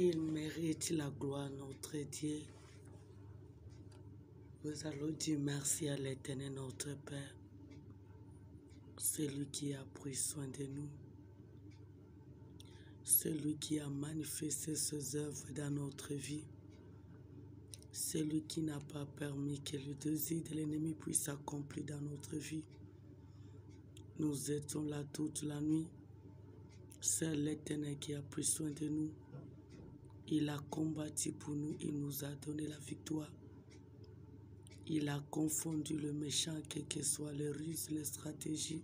Il mérite la gloire, notre Dieu. Nous allons dire merci à l'Éternel, notre Père. C'est lui qui a pris soin de nous. C'est lui qui a manifesté ses œuvres dans notre vie. C'est lui qui n'a pas permis que le désir de l'ennemi puisse s'accomplir dans notre vie. Nous étions là toute la nuit. C'est l'Éternel qui a pris soin de nous. Il a combattu pour nous. Il nous a donné la victoire. Il a confondu le méchant, quelles que soient les ruses, les stratégies.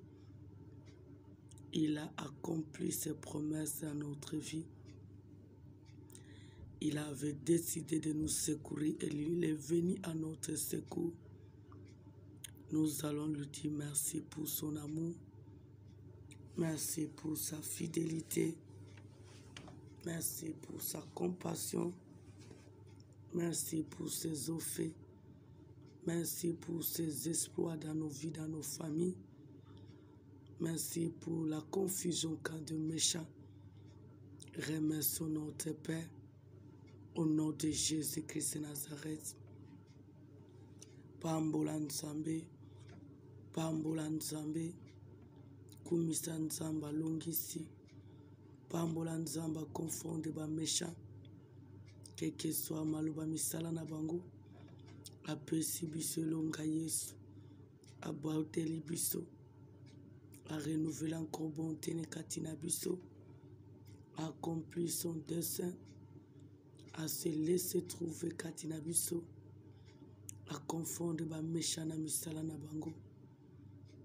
Il a accompli ses promesses dans notre vie. Il avait décidé de nous secourir et il est venu à notre secours. Nous allons lui dire merci pour son amour. Merci pour sa fidélité. Merci pour sa compassion. Merci pour ses offres. Merci pour ses exploits dans nos vies, dans nos familles. Merci pour la confusion quand de méchants. Remercions notre Père au nom de Jésus-Christ de Nazareth. Pambola Nzambe, Pambola Nzambe, Kumisa Nzamba longisi, Pambola Nzamba confonde ba méchants. Quel que soit maloba misala na bango, apesi biso longa Yesu, abauteli biso, a renouvelé encore bonté ne katina biso, a accompli son dessein, à se laisser trouver katina biso, à confondre ba méchants na misala na bango.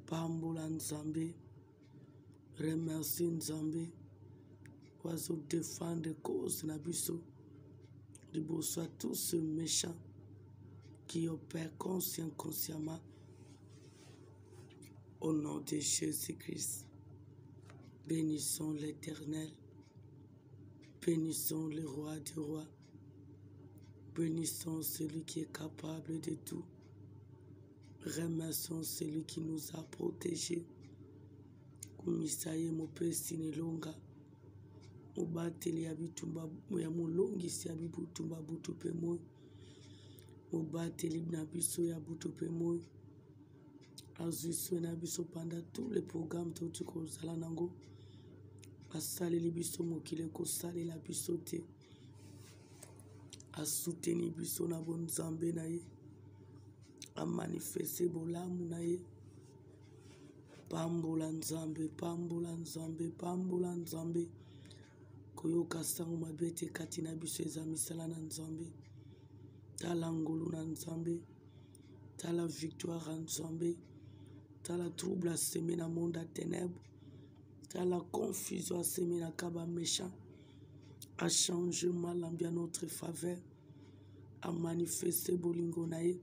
Pambola Nzambe, remercie Nzambe, oiseau défendre cause na biso, liboso à tous ceux méchants qui opèrent consciemment au nom de Jésus-Christ. Bénissons l'Éternel, bénissons le roi des rois, bénissons celui qui est capable de tout. Remercions celui qui nous a protégés. Kumisaye mopesi nilonga, mubateli abitumba ya mulongisi abibutumba butu pe moyo, mubateli na biso ya butu pe moyo, azwiswe na biso pendant tous les programmes totu kozala nango, asaleli biso mokile kosalela biso te, asuteni biso na bonzambe na ye, amanifeste bolamu na ye. Pambola Nzambe, Pambola Nzambe, Pambola Nzambe, koyoka sango mabete katina biso eza misala na Nzambe, tala ngolu na Nzambe, tala victoire à Nzambe, tala trouble à semer na monde à ténèbres, tala confusion à semer na kaba méchant, à changer malambi à notre faveur, à manifester bolingo na ye,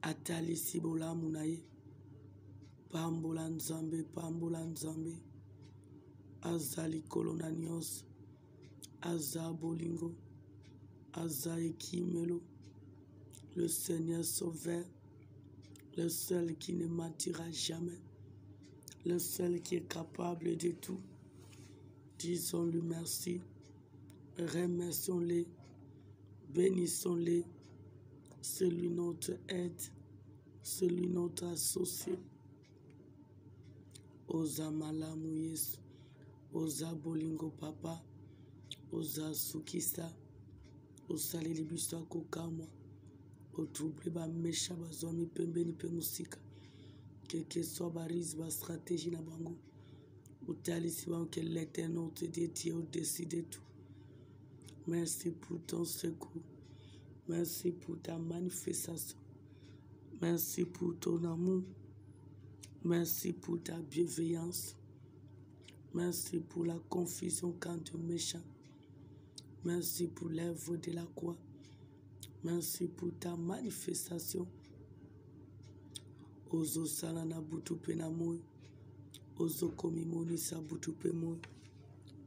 à talisi bolamu na ye. Pambola Nzambe, Pambola Nzambe, azali kolona nyonso, aza bolingo, aza ekimelo, le Seigneur sauveur, le seul qui ne mentira jamais, le seul qui est capable de tout. Disons-lui merci, remercions-le, bénissons-le, c'est lui notre aide, c'est lui notre associé. Oza malamu Yesu, oza bolingo papa, oza sukisa, osaleli biso akokamwa, otrouble ba mesha bazwami pembeni pe musika, que soit barise ba stratégie na bango, otalisi bango que l'Éternel notre Dieu est au-dessus de tout. Merci pour ton secours, merci pour ta manifestation, merci pour ton amour. Merci pour ta bienveillance. Merci pour la confusion quant aux méchants. Merci pour l'œuvre de la croix. Merci pour ta manifestation. Ozo salana butupe na moi. Ozo komimoni sa butupe moi.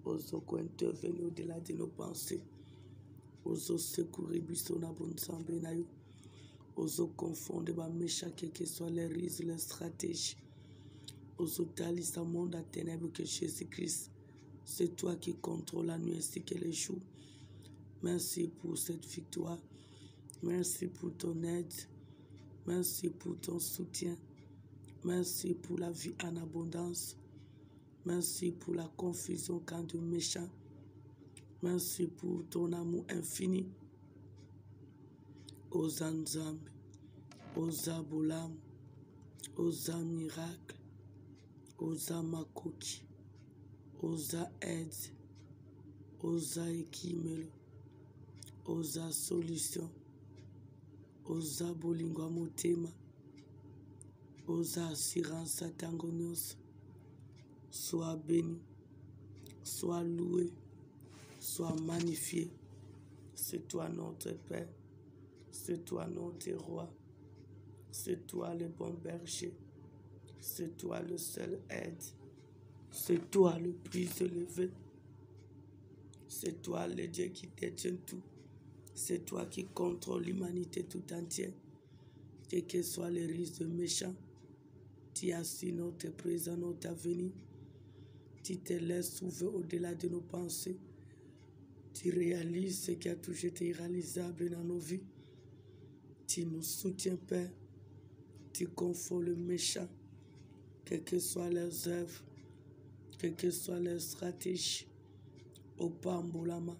Ozo ko intervenir au-delà de nos pensées. Ozo secourir biso na bonsambe na yo. Ozo confondre ba méchants quelles que soient les ruses, les stratégies. Aux otalis, ce monde à ténèbres que Jésus-Christ C'est toi qui contrôles la nuit ainsi que les jours. Merci pour cette victoire. Merci pour ton aide. Merci pour ton soutien. Merci pour la vie en abondance. Merci pour la confusion quand de méchants. Merci pour ton amour infini. Osa Nzambe, Osa Bolam, Osa Miracle, Osa Makoki, Osa Aide, Osa Ekimelo, Osa Solution, Osa Bolingo Motema, Osa Assurance Tango nyonso. Sois béni, sois loué, sois magnifié. C'est toi notre Père, c'est toi notre Roi, c'est toi le bon berger, c'est toi le seul aide, c'est toi le plus élevé, c'est toi le Dieu qui détient tout, c'est toi qui contrôle l'humanité tout entière. Quel que soit les risques de méchants, tu as su notre présent, notre avenir. Tu te laisses ouvrir au-delà de nos pensées. Tu réalises ce qui a toujours été irréalisable dans nos vies. Tu nous soutiens, Père. Tu confonds le méchant, quelles que soient leurs œuvres, quelles que soient leurs stratégies. Au Pambolama,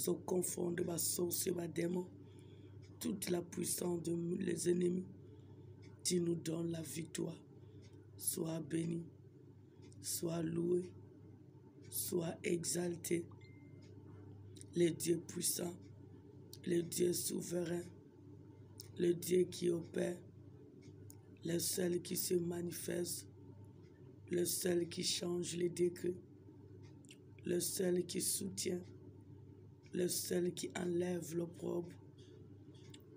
nous confondons les sorciers, les démons, toute la puissance des ennemis. Tu nous donnes la victoire. Sois béni. Sois loué, sois exalté, le Dieu puissant, le Dieu souverain, le Dieu qui opère, le seul qui se manifeste, le seul qui change les décrets, le seul qui soutient, le seul qui enlève l'opprobre.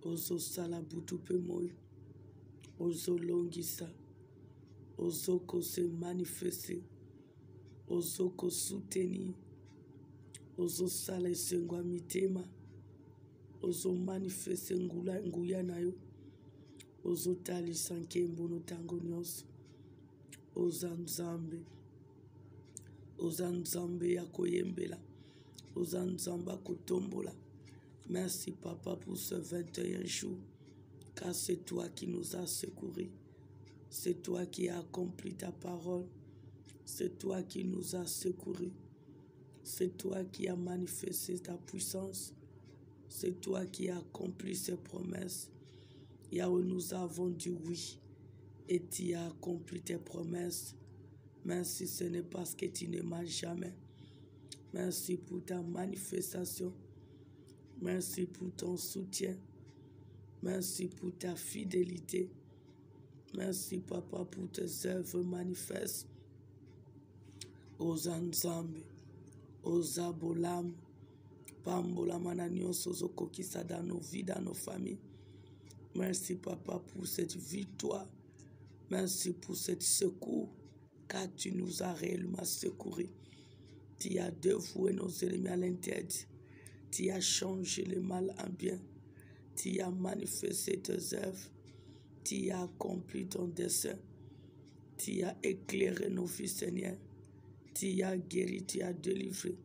Ozo salabutu pemoy, ozo longisa. Ozoko se manifester, ozoko soutenir, ozo sala esengwa mitema, ozo manifester nguya na yo, ozo talisa nkembo no tango nyonso, oza Nzambe ya koyembela, oza Nzambe akotombola. Merci Papa pour ce 21 jours, car c'est toi qui nous as secourus. C'est toi qui as accompli ta parole. C'est toi qui nous as secourus. C'est toi qui as manifesté ta puissance. C'est toi qui as accompli ces promesses. Yahweh, nous avons dit oui. Et tu as accompli tes promesses. Merci, ce n'est parce que tu ne m'as jamais. Merci pour ta manifestation. Merci pour ton soutien. Merci pour ta fidélité. Merci, Papa, pour tes œuvres manifestes. Oza Nzambe, Oza Bolam, Pambola Mananyos, Ozokokisa dans nos vies, dans nos familles. Merci, Papa, pour cette victoire. Merci pour cette secours, car tu nous as réellement secourus. Tu as dévoué nos ennemis à l'intérieur. Tu as changé le mal en bien. Tu as manifesté tes œuvres. Tu as accompli ton dessein. Tu as éclairé nos vies, Seigneur. Tu as guéri, tu as délivré.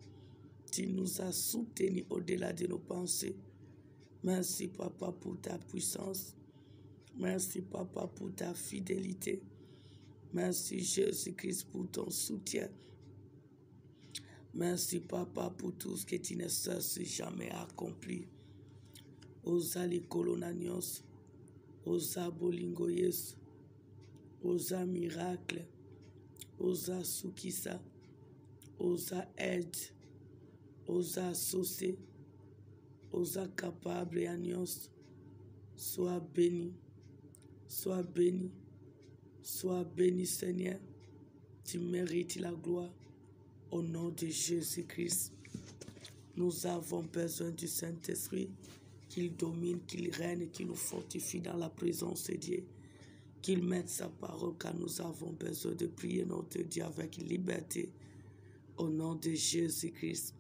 Tu nous as soutenus au-delà de nos pensées. Merci, Papa, pour ta puissance. Merci, Papa, pour ta fidélité. Merci, Jésus-Christ, pour ton soutien. Merci, Papa, pour tout ce que tu ne cesses jamais accompli. Osa likolonanios. Osa bolingo Yesu, osa miracle, osa sukisa, osa aide, osa associé, osa capable et agnos. Sois béni, sois béni, sois béni Seigneur. Tu mérites la gloire au nom de Jésus-Christ. Nous avons besoin du Saint-Esprit, qu'il domine, qu'il règne, qu'il nous fortifie dans la présence de Dieu, qu'il mette sa parole, car nous avons besoin de prier notre Dieu avec liberté, au nom de Jésus-Christ.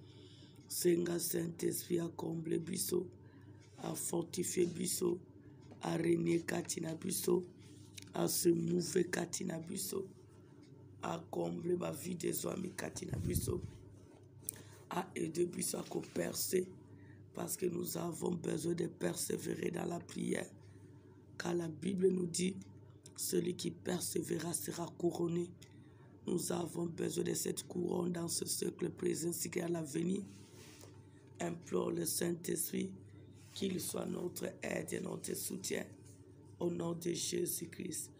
Seigneur Saint-Esprit a comblé biso, a fortifié biso, a régné katina biso, a se mouver katina biso, a comblé ma vie des hommes katina biso. à aider biso à percer, parce que nous avons besoin de persévérer dans la prière. Car la Bible nous dit, celui qui persévérera sera couronné. Nous avons besoin de cette couronne dans ce siècle présent ainsi qu'à l'avenir. Implore le Saint-Esprit qu'il soit notre aide et notre soutien. Au nom de Jésus-Christ.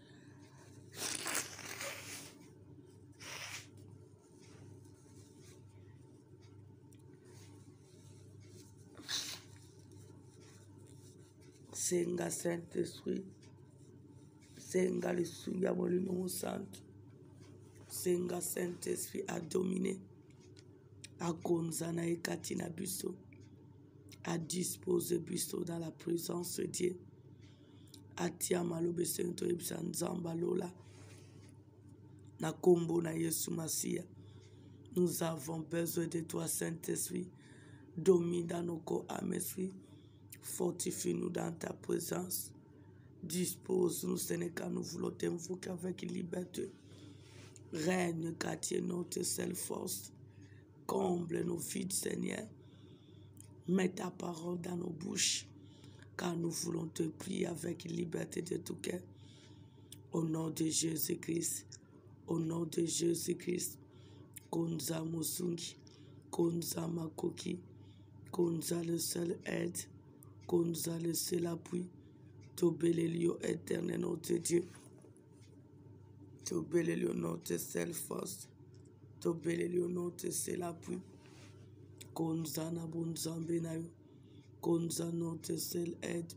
Senga Saint-Esprit, Senga le Souya Molino Santo, Senga Saint-Esprit a dominé, a Gonzana et Katina Busso, a disposé Busso dans la présence de Dieu, a Tiamalo Besento Ibsan Zamba Lola, na Kombo na Yesu Masia. Nous avons besoin de toi, Saint-Esprit, domine dans nos corps, âme, esprit. Fortifie-nous dans ta présence. Dispose-nous, Seigneur, car nous voulons t'invoquer avec liberté. Règne, car tu es notre seule force. Comble nos vides, Seigneur. Mets ta parole dans nos bouches, car nous voulons te prier avec liberté de tout cœur. Au nom de Jésus-Christ, au nom de Jésus-Christ, Konza Mosungi, Konza Makoki, Konza le seul aide, Konza le seul appui, Tobelelio éternel notre Dieu, Tobelelio notre seule force, Tobelelio notre seul appui, Konza na bonzambe na yo, Konza notre seul aide,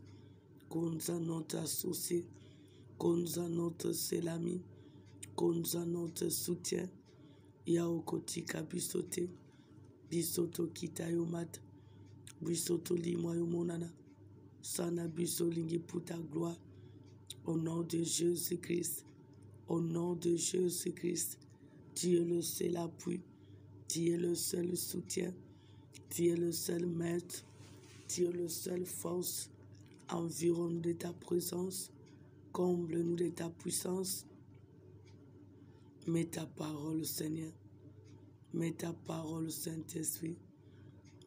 Konza notre associé, Konza notre seul ami, Konza notre soutien, Yaokotika bisote, bisoto kitayo mata, bisoto limoyo monana, sana bisolingi pour ta gloire. Au nom de Jésus-Christ, au nom de Jésus-Christ, tu es le seul appui, tu es le seul soutien, tu es le seul maître, tu es le seul force. Environ de ta présence, comble-nous de ta puissance. Mets ta parole, Seigneur. Mets ta parole, Saint-Esprit.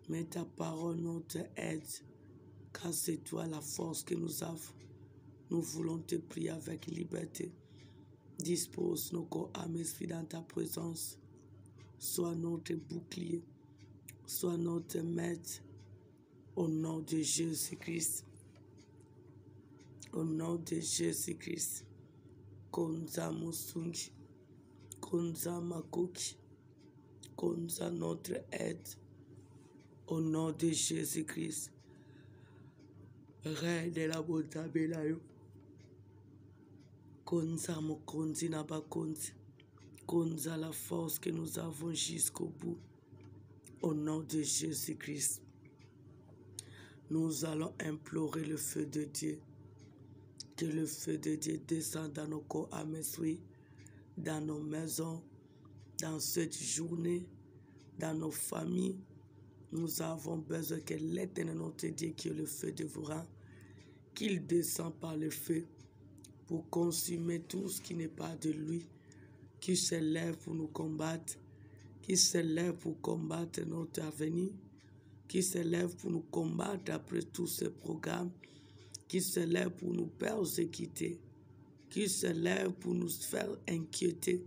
Mets ta parole, notre aide. Car c'est toi la force que nous avons. Nous voulons te prier avec liberté. Dispose nos corps, âme, esprit dans ta présence. Sois notre bouclier. Sois notre maître. Au nom de Jésus-Christ. Au nom de Jésus-Christ. Konza Mosungi. Konza Makoki. Konza notre aide. Au nom de Jésus-Christ. Reine de la bonté Belayo. Konza Mokonzi Nabakonzi. Konza la force que nous avons jusqu'au bout. Au nom de Jésus-Christ. Nous allons implorer le feu de Dieu. Que le feu de Dieu descende dans nos corps, âme, esprit, dans nos maisons, dans cette journée, dans nos familles. Nous avons besoin que l'Éternel notre Dieu, qui est le feu dévorant, qu'il descende par le feu pour consumer tout ce qui n'est pas de lui, qui se lève pour nous combattre, qui se lève pour combattre notre avenir, qui se lève pour nous combattre après tous ces programmes, qui se lève pour nous persécuter, qui se lève pour nous faire inquiéter.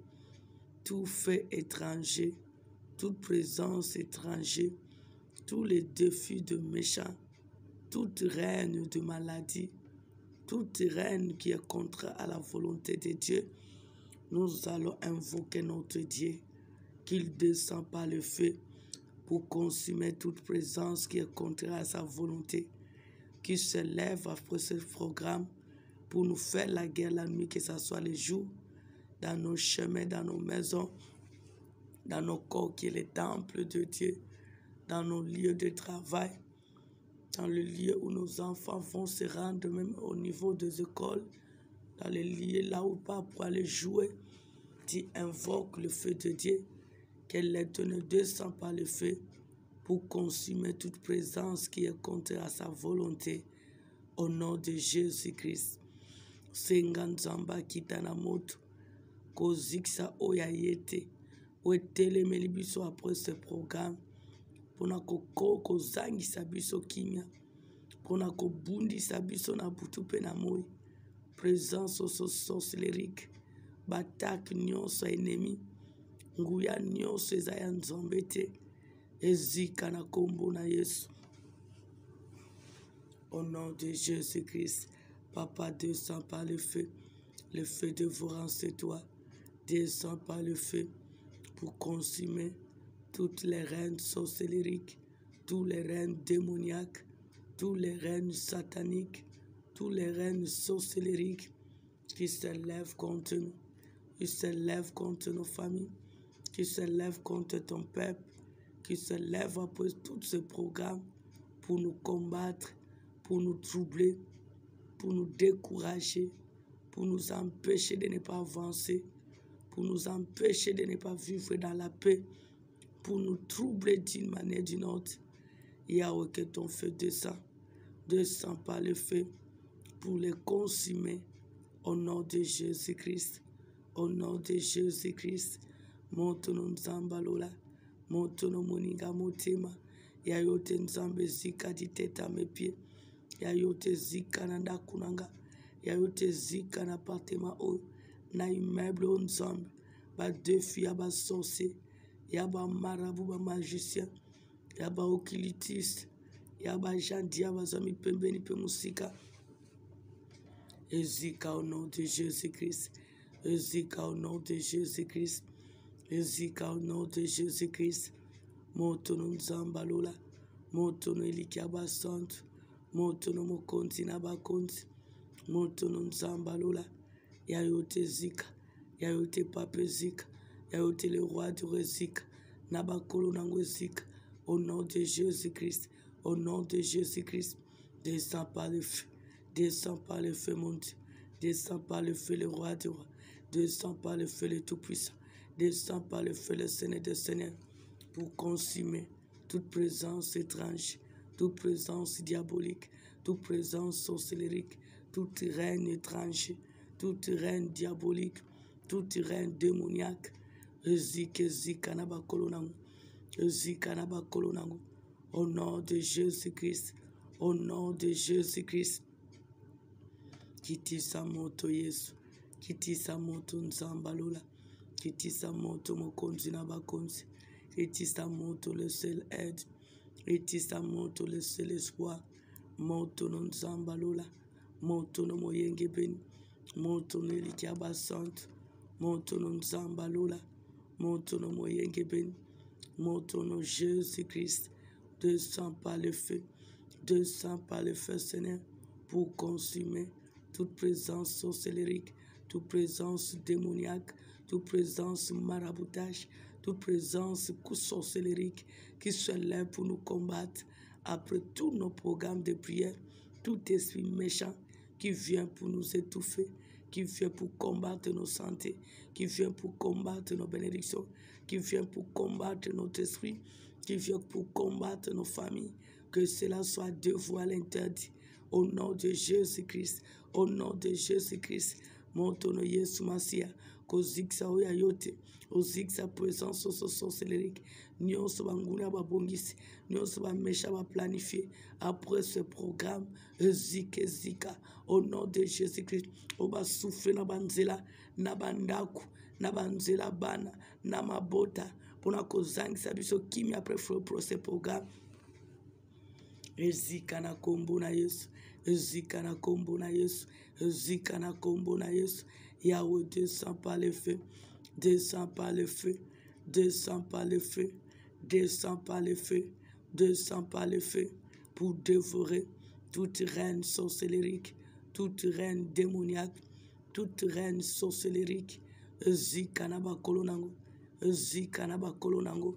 Tout fait étranger, toute présence étrangère, tous les défis de méchants, toute règne de maladie, toute règne qui est contraire à la volonté de Dieu, nous allons invoquer notre Dieu, qu'il descend par le feu pour consumer toute présence qui est contraire à sa volonté, qui se lève après ce programme pour nous faire la guerre la nuit, que ce soit le jour, dans nos chemins, dans nos maisons, dans nos corps qui est le temple de Dieu, dans nos lieux de travail, dans le lieu où nos enfants vont se rendre, même au niveau des écoles, dans les lieux là où pas pour aller jouer. Tu invoques le feu de Dieu, que l'Éternel descend par le feu pour consumer toute présence qui est contraire à sa volonté. Au nom de Jésus-Christ. Senganzamba kitanamoto, koziksa oyayete, oetelemeli biso après ce programme. mpona kozangisa biso kimia, mpona kobundisa biso na butu mpe na moi. Présence sorcelerique, batake nyonso ya ennemi, nguya nyonso eza ya nzambe te, ezika na kombo na Yesu. Au nom de Jésus-Christ, Papa, descends par le feu dévorant c'est toi, descends par le feu pour consumer toutes les reines sorcelleriques, tous les reines démoniaques, tous les reines sataniques, tous les reines sorcelleriques qui se lèvent contre nous, qui se lèvent contre nos familles, qui se lèvent contre ton peuple, qui se lèvent après tout ce programme pour nous combattre, pour nous troubler, pour nous décourager, pour nous empêcher de ne pas avancer, pour nous empêcher de ne pas vivre dans la paix, pour nous troubler d'une manière ou d'une autre. Yahweh, que ton feu descend par le feu pour les consumer au nom de Jésus-Christ. Au nom de Jésus-Christ, montono nzamba lola, montono moninga motema, ya yote nzambe zika diteta mepie, ya yote zika na ndakunanga, ya yote zika na partema o, na immeuble o nzambe, ba defi ya ba sorcier, ya ba marabu ba magicien, ya ba occultiste, ya ba jandia ba zami pembeni pe musika. Ezika au nom de Jésus-Christ. Ezika au nom de Jésus-Christ. Ezika au nom de Jésus-Christ. Motono nzamba lola. Motono elikia basantu. Motono mokonzi na bakonzi. Motono nzamba lola. Yayote zika. Yayote pape zika. Yayote le roi de zika. Nabakolo nango zika. Au nom de Jésus-Christ. Au nom de Jésus-Christ. Descends par le feu. Descends par le feu, mon Dieu. Descends par le feu, le roi des rois. Descends par le feu, le tout-puissant. Descends par le feu, le Seigneur des seigneurs, pour consumer toute présence étrange, toute présence diabolique, toute présence sorcellerique, toute reine étrange, toute reine diabolique, toute reine démoniaque. Au nom de Jésus-Christ, au nom de Jésus-Christ. Kitisa moto Yesu, kitisa moto nzamba lola, kitisa moto mokonzi na bakonzi, kitisa moto le seul aide, kitisa moto le seul espoir, moto no nzamba lola, moto no moyenge beni, moto no elikia basantu, moto no nzamba lola, moto no moyenge beni, moto no Jésus-Christ, descends par le feu, Seigneur, pour consumer toute présence sorcellerique, toute présence démoniaque, toute présence maraboutage, toute présence sorcellerique qui se lève pour nous combattre après tous nos programmes de prière, tout esprit méchant qui vient pour nous étouffer, qui vient pour combattre nos santé, qui vient pour combattre nos bénédictions, qui vient pour combattre notre esprit, qui vient pour combattre nos familles, que cela soit dévoilé interdit. Au nom de Jésus-Christ, au nom de Jésus-Christ, montono Yesu Masia, koziksa oya yote, oziksa présence sorcellerique, nyonso banguna babongisi, nyonso bamesha planifié après ce programme, zika, au nom de Jésus-Christ, oba souffle na banzela, na bandaku, na banzela bana, na mabota, pona kozangisa biso kimi après ce programme. Ezika na kombo na Yesu, ezika na kombo na Yesu, ezika na kombo na Yesu. Yahweh, descends par le feu, descends par le feu, descends par le feu, descends par le feu, descends par le feu, pour dévorer toute reine sorcellerique, toute reine démoniaque, toute reine sorcellerique. Ezika na bakolo nango, ezika na bakolo nango.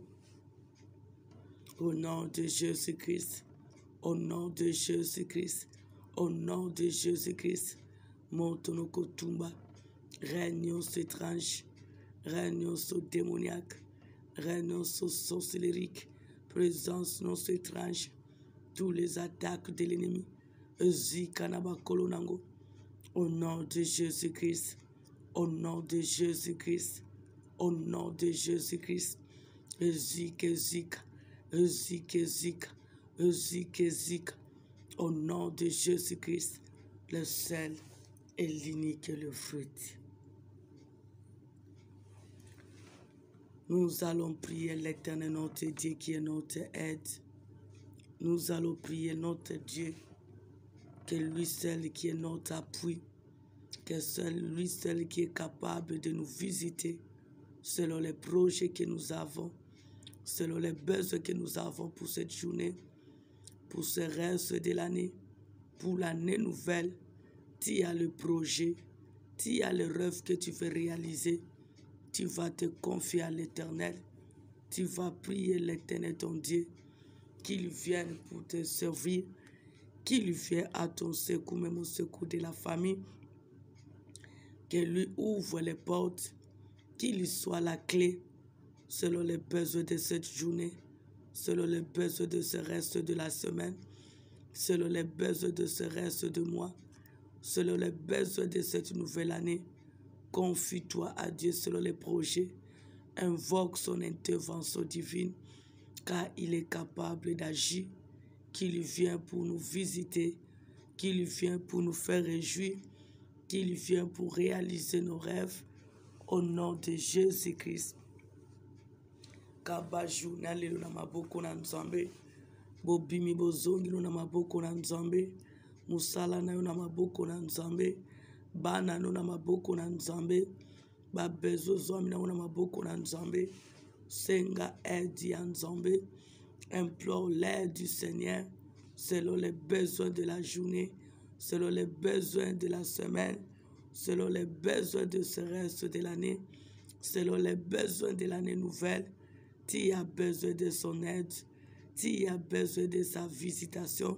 Au nom de Jésus-Christ. Au nom de Jésus-Christ, au nom de Jésus-Christ, montono kotumba, règne étrange, règne démoniaque, règne sorcellerique, présence non étrange, tous les attaques de l'ennemi, zikanaba kolonango, au nom de Jésus-Christ, au nom de Jésus-Christ, au nom de Jésus-Christ, zika, Ezikezika, Ezikezika. Au nom de Jésus-Christ, le seul et l'unique et le fruit. Nous allons prier l'Éternel notre Dieu qui est notre aide. Nous allons prier notre Dieu, que lui seul qui est notre appui, que lui seul qui est capable de nous visiter selon les projets que nous avons, selon les besoins que nous avons pour cette journée, pour ce reste de l'année, pour l'année nouvelle. Tu as le projet, tu as le rêve que tu veux réaliser. Tu vas te confier à l'Éternel. Tu vas prier l'Éternel ton Dieu, qu'il vienne pour te servir, qu'il vienne à ton secours, même au secours de la famille, qu'il lui ouvre les portes, qu'il lui soit la clé selon les besoins de cette journée, selon les besoins de ce reste de la semaine, selon les besoins de ce reste de mois, selon les besoins de cette nouvelle année. Confie-toi à Dieu selon les projets. Invoque son intervention divine, car il est capable d'agir, qu'il vient pour nous visiter, qu'il vient pour nous faire réjouir, qu'il vient pour réaliser nos rêves, au nom de Jésus-Christ. Kabaju na lelo na maboko na Nzambe, bobimi bozongi na maboko na Nzambe, musala na yo na maboko na Nzambe, bana no na maboko na Nzambe, babezo zomi na maboko na Nzambe. Senga aide ya Nzambe, implore l'aide du Seigneur selon les besoins de la journée, selon les besoins de la semaine, selon les besoins de ce reste de l'année, selon les besoins de l'année nouvelle. Tu as besoin de son aide, tu as besoin de sa visitation,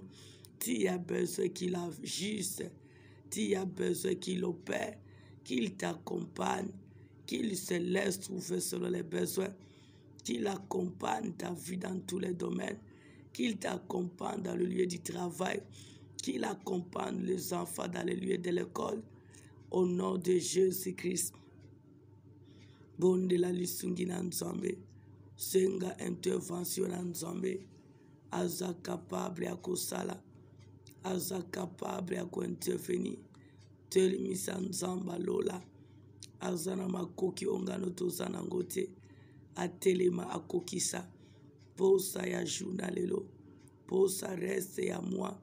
tu as besoin qu'il agisse, tu as besoin qu'il opère, qu'il t'accompagne, qu'il se laisse trouver selon les besoins, qu'il accompagne ta vie dans tous les domaines, qu'il t'accompagne dans le lieu du travail, qu'il accompagne les enfants dans le lieu de l'école, au nom de Jésus-Christ. Bonde la lisungi na Nzambe, senga intervention na Nzambe, aza capable ya kosala, aza capable ya intervenir. Telimisa Nzamba lola, aza na makoki ongano tozana ngote, atelema akokisa, posa ya journal lelo, posa reste ya moi,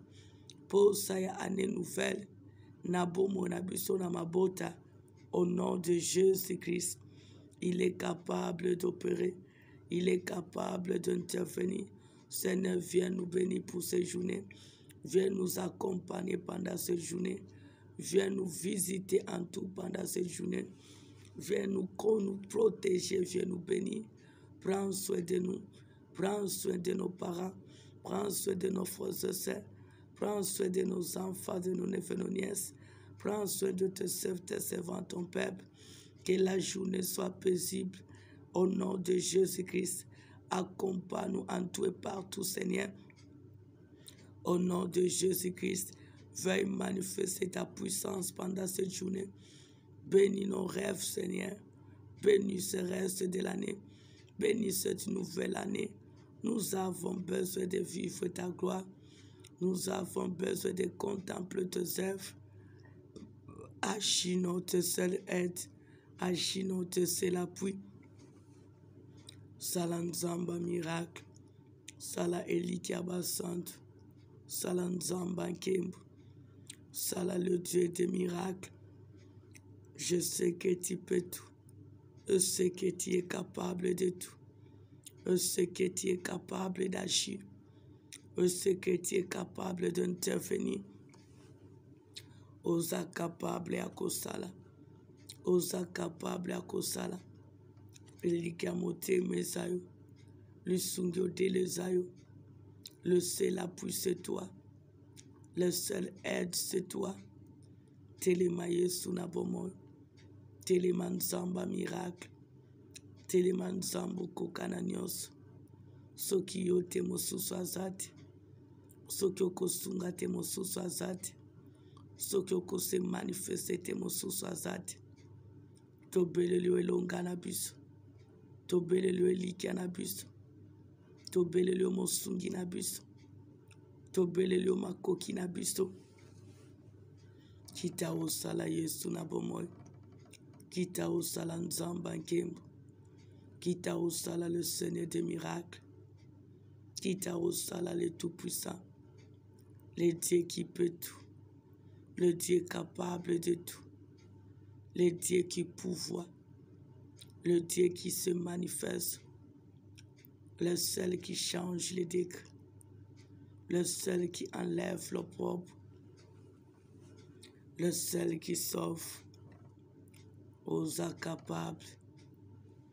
posa ya année nouvelle, nabomo na biso na mabota, au nom de Jésus-Christ. Il est capable d'opérer, il est capable d'intervenir. Seigneur, viens nous bénir pour ces journées, viens nous accompagner pendant ces journées, viens nous visiter en tout pendant cette journée, viens nous protéger, viens nous bénir. Prends soin de nous, prends soin de nos parents, prends soin de nos frères et sœurs, prends soin de nos enfants, de nos neveux, nos nièces, prends soin de tes servants, ton peuple. Que la journée soit paisible au nom de Jésus-Christ. Accompagne-nous en tout et partout, Seigneur. Au nom de Jésus-Christ, veuille manifester ta puissance pendant cette journée. Bénis nos rêves, Seigneur. Bénis ce reste de l'année. Bénis cette nouvelle année. Nous avons besoin de vivre ta gloire. Nous avons besoin de contempler tes œuvres. Agis notre seule aide. Agis notre seul appui. Sala Nzamba miracle. Sala Elikiaba Sainte. Sala Nzamba Nkembu. Sala le Dieu des miracles. Je sais que tu peux tout. Je sais que tu es capable de tout. Je sais que tu es capable d'agir. Je sais que tu es capable d'intervenir. Osa capable à Kosala. Osa capable à Kosala. Elikamote mesayo. Le sungyo de lesayo. Le seul appui c'est toi. Le seul aide c'est toi. Telemaye sunabomo. Teleman Zamba miracle. Teleman Zambo kokananyos. Soki yo te mosusu azati. Soki okosunga te mosusu azati. Soki okose manifeste te mosusu azati. Tobeleli elonga na biso. Tobeleli elikia na biso. tobeleli yo mosungi na biso, tobeleli yo makoki na biso. Kita osala Yesu na bomoi, kita osala Nzamba nkembo, kita osala le Seigneur des miracles, kita osala le tout-puissant, le Dieu qui peut tout, le Dieu capable de tout, le Dieu qui pourvoit, le Dieu qui se manifeste, le seul qui change les décrets, le seul qui enlève l'opprobre, le seul qui sauve, aux incapables.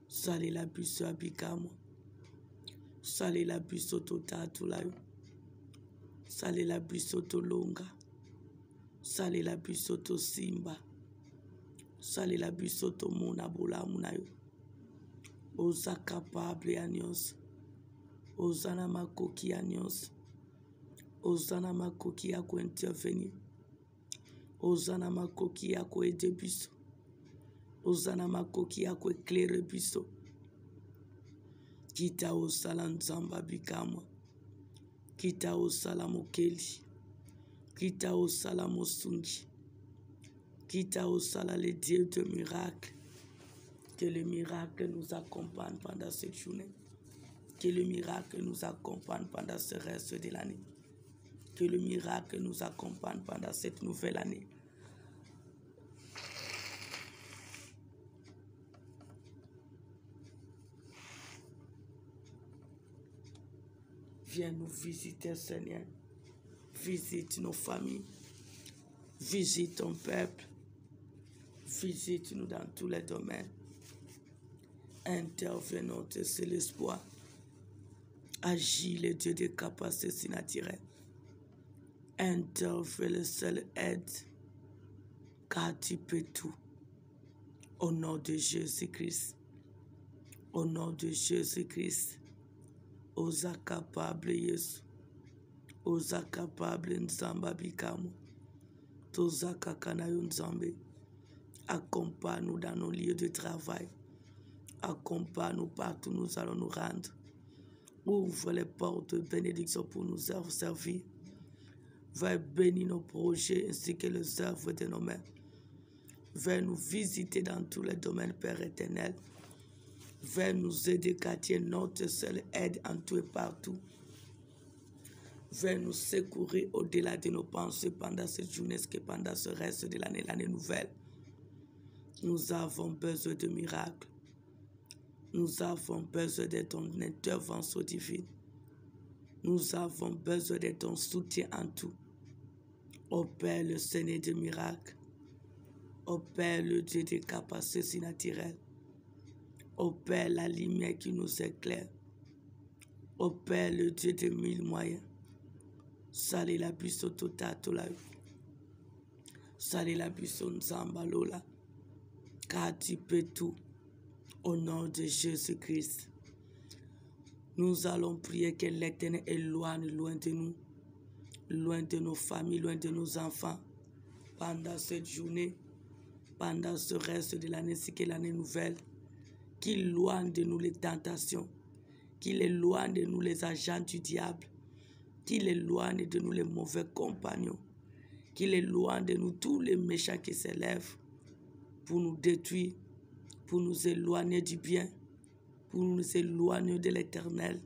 Salela biso abikamo, salela biso totatulayo, salela biso tolonga, salela biso tosimba, salela biso tomona bolamu na yo. Oza capable ya nyonso, oza na makoki ya nyonso, oza na makoki ya kointervenir, oza na makoki ya koede biso, oza na makoki ya koeklere biso. Kita osala Nzamba bikamwa, kita osala mokeli, kita osala mosungi, kita osala le Dieu de miracle. Que le miracle nous accompagne pendant cette journée. Que le miracle nous accompagne pendant ce reste de l'année. Que le miracle nous accompagne pendant cette nouvelle année. Viens nous visiter, Seigneur. Visite nos familles. Visite ton peuple. Visite-nous dans tous les domaines. Intervenons, c'est l'espoir. Agis, le Dieu des capacités surnaturelles. Interviens, le seul aide, car tu peux tout. Au nom de Jésus-Christ. Au nom de Jésus-Christ. Oza capable Yesu. Oza capable Nzamba bikamu. Toza kakana yo Nzambe. Accompagne-nous dans nos lieux de travail. Accompagne-nous partout où nous allons nous rendre. Ouvre les portes de bénédiction pour nous servir. Va bénir nos projets ainsi que les œuvres de nos mains. Va nous visiter dans tous les domaines, Père éternel. Va nous aider car tu es notre seule aide en tout et partout. Va nous secourir au-delà de nos pensées pendant cette journée et pendant ce reste de l'année, l'année nouvelle. Nous avons besoin de miracles. Nous avons besoin de ton intervention divine. Nous avons besoin de ton soutien en tout. Ô Père, le Seigneur des miracles. Ô Père, le Dieu des capacités surnaturelles. Ô Père, la lumière qui nous éclaire. Ô Père, le Dieu des mille moyens. Salé la biso totatula. Salé la biso Nzamba lola. Car tu peux tout. Au nom de Jésus-Christ. Nous allons prier que l'Éternel éloigne loin de nous, loin de nos familles, loin de nos enfants, pendant cette journée, pendant ce reste de l'année, c'est que l'année nouvelle, qu'il éloigne de nous les tentations, qu'il éloigne de nous les agents du diable, qu'il éloigne de nous les mauvais compagnons, qu'il éloigne de nous tous les méchants qui s'élèvent pour nous détruire, pour nous éloigner du bien, pour nous éloigner de l'Éternel,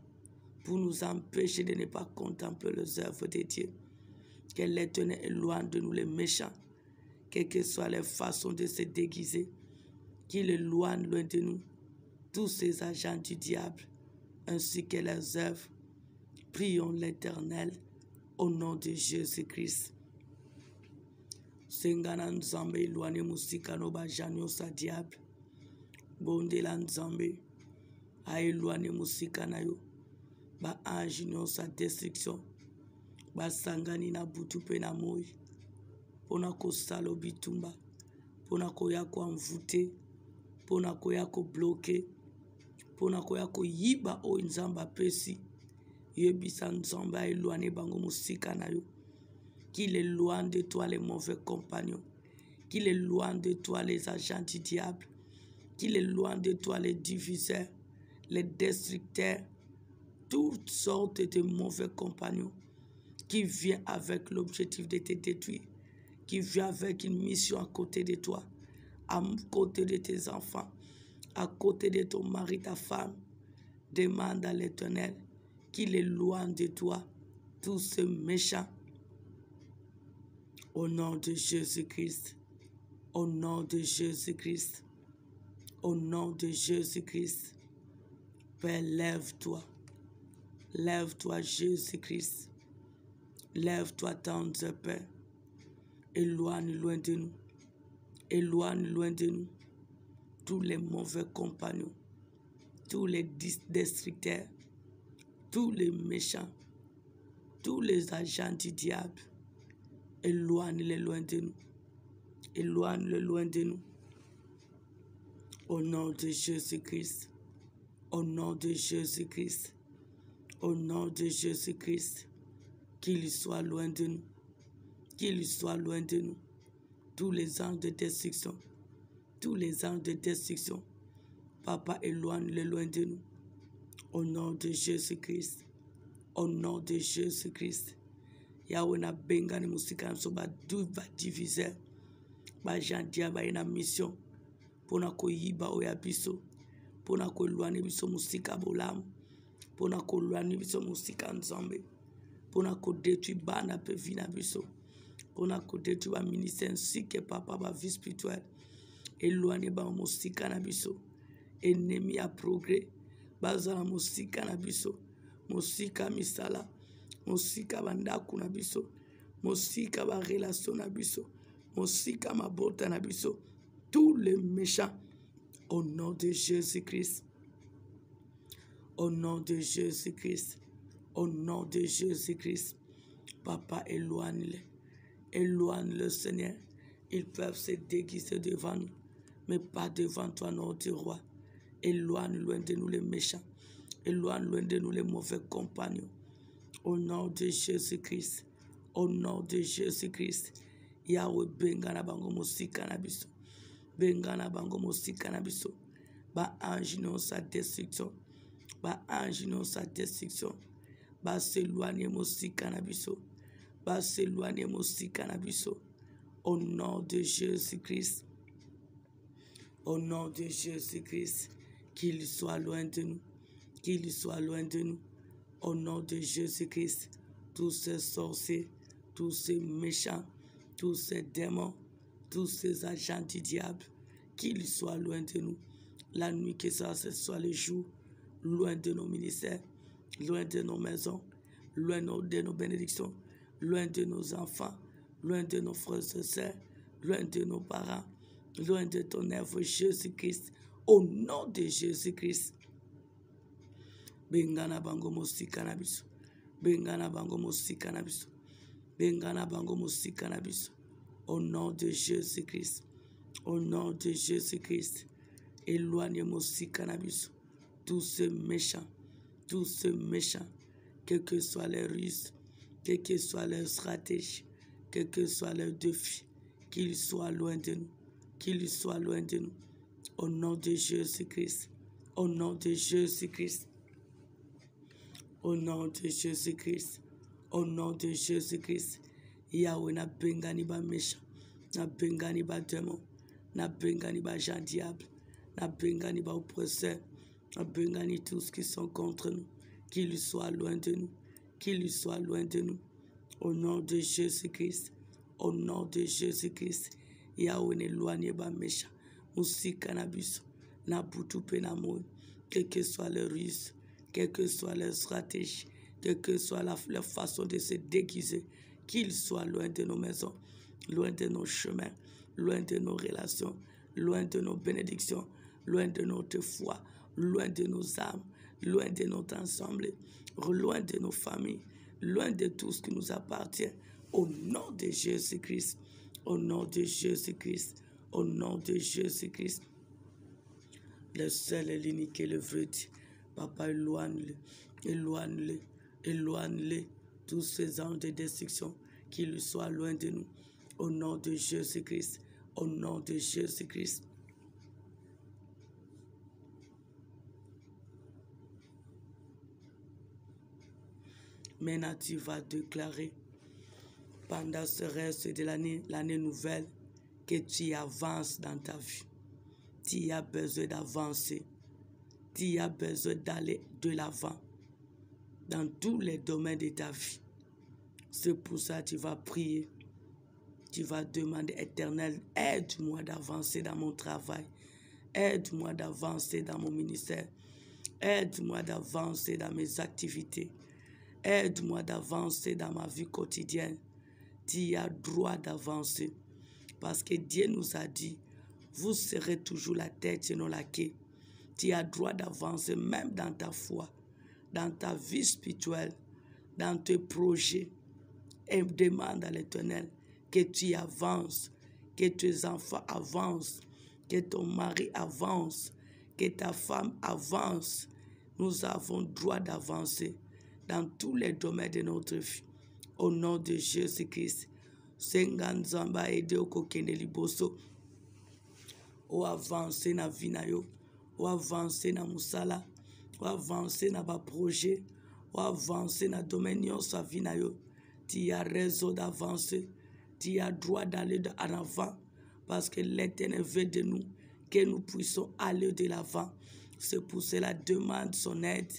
pour nous empêcher de ne pas contempler les œuvres de Dieu. Que l'Éternel éloigne de nous les méchants, quelles que soient les façons de se déguiser, qu'il éloigne loin de nous tous ces agents du diable, ainsi que leurs œuvres. Prions l'Éternel au nom de Jésus-Christ. Sengana Nzambe éloigne musika no bajanyo sa diable. Bondela Nzambe a éloigné musika na yo. Ba ange nyonso destruction. Ba sangani na butu pe na moi. Pona kosala bitumba. Pona koya ko envoûter. Pona koya ko bloquer. Pona koya ko yiba o Nzamba pesi. Yebisa Nzamba a éloigné bango musika na yo. Qu'il éloigne de toi les mauvais compagnons. Qu'il éloigne de toi les agents du diable. Qu'il éloigne de toi les diviseurs, les destructeurs. toutes sortes de mauvais compagnons qui viennent avec l'objectif de te détruire, qui viennent avec une mission à côté de toi, à côté de tes enfants, à côté de ton mari, ta femme. Demande à l'Éternel qu'il éloigne de toi tous ces méchants. Au nom de Jésus-Christ, au nom de Jésus-Christ, au nom de Jésus-Christ, Père, lève-toi. Lève-toi, Jésus-Christ. Lève-toi, tendre Père. Éloigne loin de nous. Éloigne loin de nous tous les mauvais compagnons, tous les destructeurs, tous les méchants, tous les agents du diable. Éloigne-les loin de nous. Éloigne-les loin de nous. Au nom de Jésus-Christ. Au nom de Jésus-Christ. Au nom de Jésus-Christ. Qu'il soit loin de nous. Qu'il soit loin de nous. Tous les anges de destruction. Tous les anges de destruction. Papa, éloigne-les loin de nous. Au nom de Jésus-Christ. Au nom de Jésus-Christ. Yahweh na benga ni musika nso ba diviser. Ba jandia ba ina mission. Pona koyiba oya biso. Pona koelwane biso musika bolamu. Pona koelwane biso musika nzambe. Pona kodetui bana pe vina biso. Pona kodetui ba ministère ainsi que papa ba vie spirituelle. Éloigné ba musika na biso. Ennemi a progrès. Bazala musika na biso. Musika misala. Musika bandaku na biso. Musika ba relation na biso. Musika mabota na biso. Tous les méchants. Au nom de Jésus-Christ. Au nom de Jésus-Christ. Au nom de Jésus-Christ. Papa, éloigne-les. Éloigne-le, Seigneur. Ils peuvent se déguiser devant nous, mais pas devant toi, notre roi. Éloigne loin de nous les méchants. Éloigne loin de nous les mauvais compagnons. Au nom de Jésus-Christ. Au nom de Jésus-Christ. Yahweh bengana bango musika na biso. Bengana bango musika na biso. Ba ange non sa destruction. Ba ange non sa destruction. Ba s'éloigner musika na biso. Ba s'éloigner musika na biso. Au nom de Jésus-Christ. Au nom de Jésus-Christ. Qu'il soit loin de nous. Qu'il soit loin de nous. Au nom de Jésus-Christ. Tous ces sorciers, tous ces méchants, tous ces démons, tous ces agents du diable, qu'ils soient loin de nous. La nuit, que ça ce soit le jour, loin de nos ministères, loin de nos maisons, loin de nos bénédictions, loin de nos enfants, loin de nos frères et sœurs, loin de nos parents, loin de ton œuvre Jésus-Christ. Au nom de Jésus-Christ. Bengana bango musika na biso. Bengana bango musika na biso. Bengana bango musika na biso. Au nom de Jésus-Christ. Au nom de Jésus-Christ. Éloigne musika na biso. Tous ces méchants. Tous ces méchants. Quelles que soient les ruses. Quelle que soit leur stratégie. Quel que soit leur défi. Qu'ils soient loin de nous. Qu'ils soient loin de nous. Au nom de Jésus-Christ. Au nom de Jésus-Christ. Au nom de Jésus-Christ. Au nom de Jésus-Christ. Yahweh na bengani ba méchant. Na bengani ba démon. Na bengani ba gens diable. Na bengani ba oppresseur. Na bengani tous qui sont contre nous. Qu'ils soient loin de nous. Qu'ils soient loin de nous. Au nom de Jésus-Christ. Au nom de Jésus-Christ. Yahweh n'éloigne ba méchant. Musika na biso. Na butu pe na moi. Quelle que soit le ruse. Quelle que soit leur stratégie, quelle que soit leur façon de se déguiser, qu'ils soient loin de nos maisons, loin de nos chemins, loin de nos relations, loin de nos bénédictions, loin de notre foi, loin de nos âmes, loin de notre ensemble, loin de nos familles, loin de tout ce qui nous appartient. Au nom de Jésus-Christ, au nom de Jésus-Christ, au nom de Jésus-Christ, le seul et l'unique et le vrai Dieu. Papa, éloigne-les, éloigne-les, éloigne-les, tous ces anges de destruction, qu'ils soient loin de nous. Au nom de Jésus-Christ, au nom de Jésus-Christ. Maintenant, tu vas déclarer pendant ce reste de l'année nouvelle, que tu avances dans ta vie. Tu as besoin d'avancer. Tu as besoin d'aller de l'avant dans tous les domaines de ta vie. C'est pour ça que tu vas prier. Tu vas demander, Éternel, aide-moi d'avancer dans mon travail. Aide-moi d'avancer dans mon ministère. Aide-moi d'avancer dans mes activités. Aide-moi d'avancer dans ma vie quotidienne. Tu as droit d'avancer. Parce que Dieu nous a dit, vous serez toujours la tête et non la queue. Tu as droit d'avancer même dans ta foi, dans ta vie spirituelle, dans tes projets. Et demande à l'Éternel que tu avances, que tes enfants avancent, que ton mari avance, que ta femme avance. Nous avons droit d'avancer dans tous les domaines de notre vie. Au nom de Jésus-Christ. Senga nzamba ede okokende liboso. O avancer na vie na yo. O avancer na musala. O avancer na ba projet. O avancer na domaine nyonso vie na yo. Tu as raison d'avancer. Tu as droit d'aller en avant. Parce que l'Éternel veut de nous que nous puissions aller de l'avant. C'est pour cela demande son aide.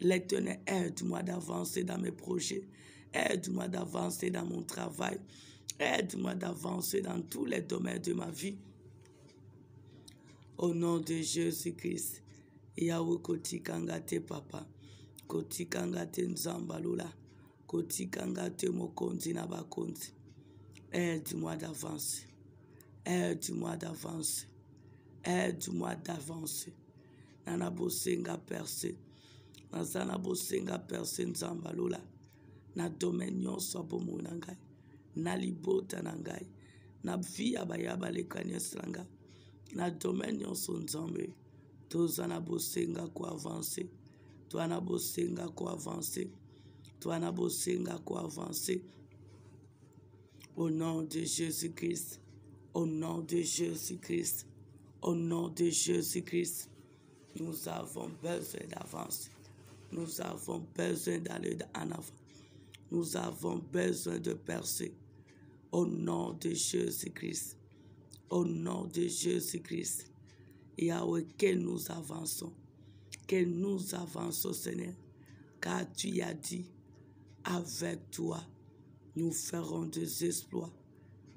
L'Éternel, aide-moi d'avancer dans mes projets. Aide-moi d'avancer dans mon travail. Aide-moi d'avancer dans tous les domaines de ma vie. Au nom de Jésus-Christ. Yahweh koti kangate papa. Koti kangate nzambalula. Koti kangate mokonzi na bakonzi. Aide-moi d'avancer. Aide-moi d'avancer. Aide-moi d'avancer. Nana bosenga percé. Nazana bosenga percé nzambalula. Na domaine nyonso abomo na ngai. Na libota na ngai. Na vie abayaba lekanyes langa. Na domaine nyonso nzambe. Tozana bosenga ko avancer. Toana bosenga ko avancer. Toana bosenga ko avancer. Au nom de Jésus-Christ. Au nom de Jésus-Christ. Au nom de Jésus-Christ. Nous avons besoin d'avancer. Nous avons besoin d'aller en avant. Nous avons besoin de percer. Au nom de Jésus-Christ. Au nom de Jésus-Christ. Yahweh, que nous avançons. Que nous avançons, Seigneur. Car tu as dit, avec toi, nous ferons des exploits.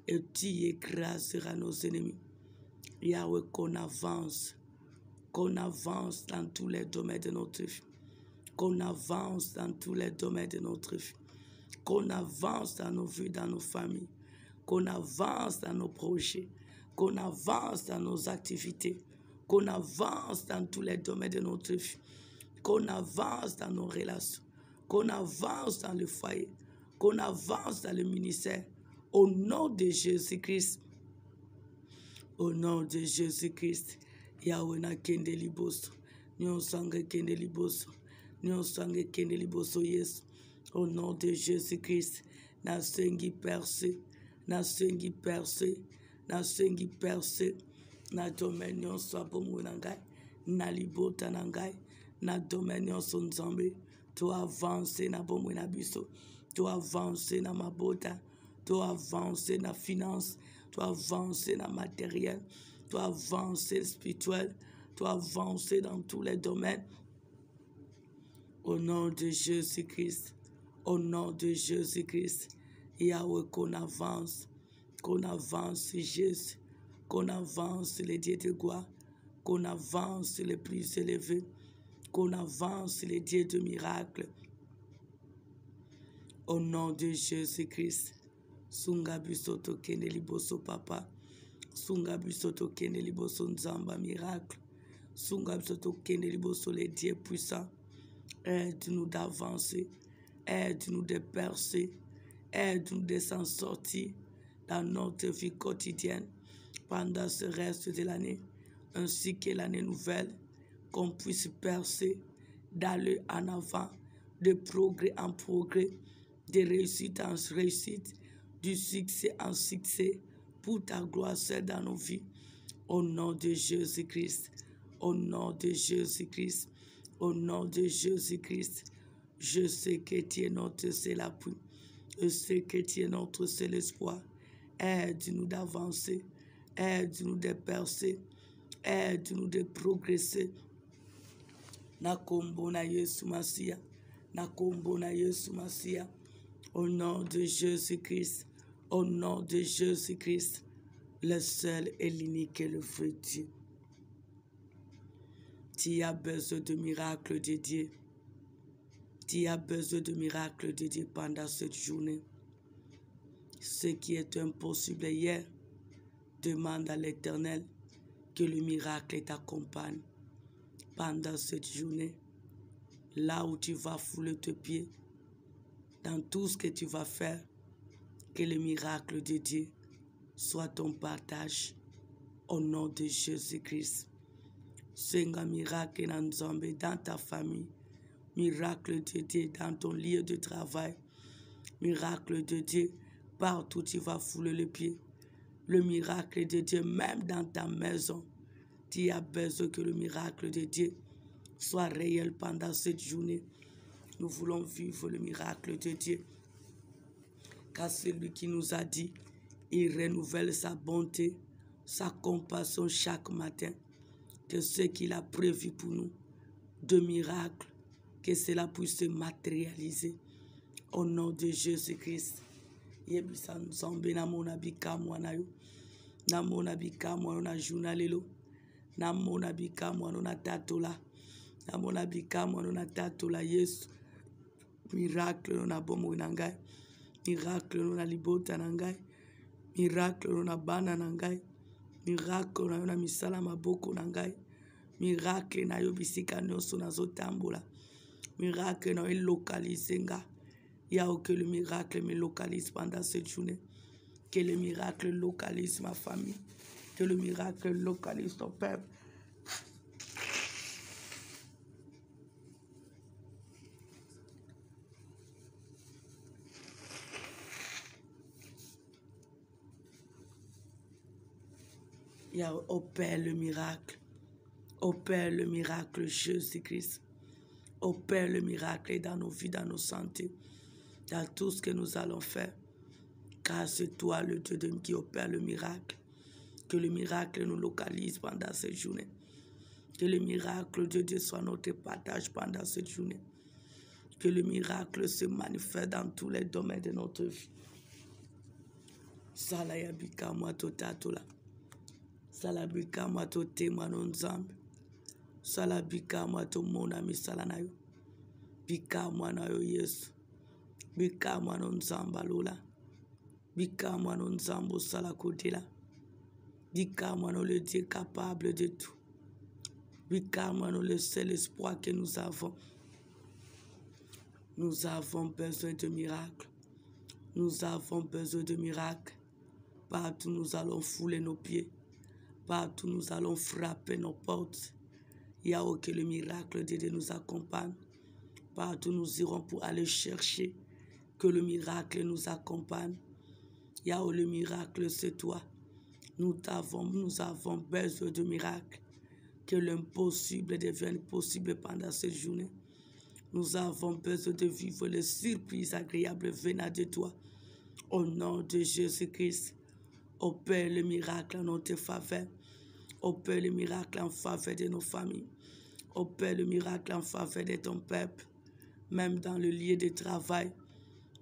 Et tu écraseras nos ennemis. Yahweh, qu'on avance dans tous les domaines de notre vie. Qu'on avance dans tous les domaines de notre vie. Qu'on avance dans nos vies, dans nos familles. Qu'on avance dans nos projets. Qu'on avance dans nos activités. Qu'on avance dans tous les domaines de notre vie. Qu'on avance dans nos relations. Qu'on avance dans le foyer. Qu'on avance dans le ministère. Au nom de Jésus-Christ. Au nom de Jésus-Christ. Yahweh na kende liboso. Nyonsange kende liboso. Nyonsange kende liboso Yesu. Au nom de Jésus-Christ. Na sengi percé. Na sengi percé. Na sengi percé. Na domaine nyonso abomo na ngai. Na libota na ngai. Na domaine nyonso nzambe. To avance na bomo na biso. To avance na mabota. To avance na finance. To avance na matériel. To avance spirituel. To avance dans tous les domaines. Au nom de Jésus-Christ. Au nom de Jésus-Christ. Yahweh, qu'on avance Jésus. Qu'on avance les dieux de gloire. Qu'on avance les plus élevés. Qu'on avance les dieux de miracles. Au nom de Jésus-Christ. Sunga bisoto kende liboso papa. Sunga bisoto kende liboso nzamba miracle. Sunga bisoto kende liboso les dieux puissants. Aide-nous d'avancer. Aide-nous de percer. Aide-nous de s'en sortir dans notre vie quotidienne pendant ce reste de l'année, ainsi que l'année nouvelle, qu'on puisse percer, d'aller en avant, de progrès en progrès, de réussite en réussite, du succès en succès, pour ta gloire seule dans nos vies. Au nom de Jésus-Christ, au nom de Jésus-Christ, au nom de Jésus-Christ, Je sais que tu es notre seul appui. Je sais que tu es notre seul espoir. Aide-nous d'avancer. Aide-nous de percer. Aide-nous de progresser. Nakombo na Yesu Masia. Nakombo na Yesu Masia. Au nom de Jésus-Christ. Au nom de Jésus-Christ. Le seul et l'unique et le vrai Dieu. Tu as besoin de miracles de Dieu. Tu as besoin de miracles de Dieu pendant cette journée. Ce qui est impossible hier, demande à l'Éternel que le miracle t'accompagne pendant cette journée. Là où tu vas fouler tes pieds, dans tout ce que tu vas faire, que le miracle de Dieu soit ton partage au nom de Jésus-Christ. Senga miracle dans ta famille, miracle de Dieu dans ton lieu de travail, miracle de Dieu partout où tu vas fouler le pied, le miracle de Dieu même dans ta maison. Tu as besoin que le miracle de Dieu soit réel pendant cette journée. Nous voulons vivre le miracle de Dieu. Car celui qui nous a dit, il renouvelle sa bonté, sa compassion chaque matin. Que ce qu'il a prévu pour nous, de miracles, que cela puisse se matérialiser. Au nom de Jésus-Christ. Yebisa nzambe na mona bikamwa na yo. Na mona bikamwa na journalelo. Na mona bikamwa na tatola. Na mona bikamwa na tatola Yesu. Miracle na bomo na ngai. Miracle na libota na ngai. Miracle na bana na ngai. Miracle na misala maboko na ngai. Miracle na yo bisika nyonso nazotambola. Miracle na yo localise nga. Yao que le miracle me localise pendant cette journée. Que le miracle localise ma famille. Que le miracle localise ton peuple. Yao, opère le miracle. Opère le miracle Jésus-Christ. Opère le miracle dans nos vies, dans nos santé, dans tout ce que nous allons faire. Car c'est toi le Dieu qui opère le miracle. Que le miracle nous localise pendant cette journée. Que le miracle de Dieu soit notre partage pendant cette journée. Que le miracle se manifeste dans tous les domaines de notre vie. Salaya bika mwa to tatola. Salabika mwa to tema no nzambe. Salabika mwa to mona misala na yo. Bika mwa na yo Yesu. Bika mwa no nzamba lola. Bika mwa no nzambo sala kodela. Bika mwa no le Dieu capable de tout. Bika mwa no le seul espoir que nous avons. Nous avons besoin de miracles. Nous avons besoin de miracles. Partout nous allons fouler nos pieds. Partout nous allons frapper nos portes. Il y a que le miracle de Dieu nous accompagne. Partout nous irons pour aller chercher. Que le miracle nous accompagne. Il y a le miracle, c'est toi. Nous avons besoin de miracles. Que l'impossible devienne possible pendant cette journée. Nous avons besoin de vivre les surprises agréables venant de toi. Au nom de Jésus-Christ, opère le miracle en notre faveur. Opère le miracle en faveur de nos familles. Opère le miracle en faveur de ton peuple. Même dans le lieu de travail,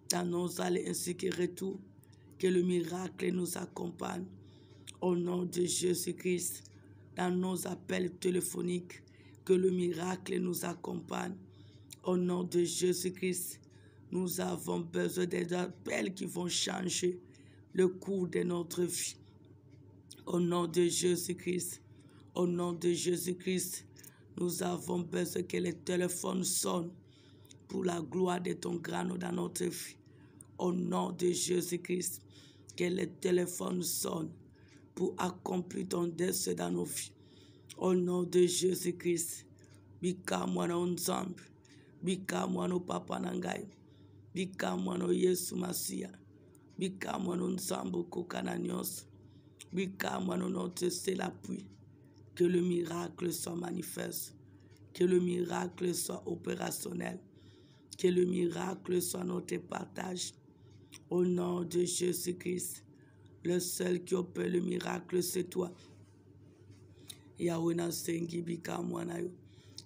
dans nos allées ainsi que retour. Que le miracle nous accompagne. Au nom de Jésus-Christ, dans nos appels téléphoniques, que le miracle nous accompagne. Au nom de Jésus-Christ, nous avons besoin des appels qui vont changer le cours de notre vie. Au nom de Jésus-Christ, au nom de Jésus-Christ, nous avons besoin que les téléphones sonnent pour la gloire de ton grand nom dans notre vie. Au nom de Jésus-Christ, que les téléphones sonnent pour accomplir ton dessein dans nos vies. Au nom de Jésus-Christ, bika mwana nzambe, bika mwana papa nangai, bika mwana Yesu Masia, bika mwana nzambe kokana nyonso, bika mwana notre seul appui. Que le miracle soit manifeste, que le miracle soit opérationnel, Que le miracle soit notre partage. Au nom de Jésus-Christ, le seul qui opère le miracle, c'est toi. Yahweh nasengi bika mwana yo.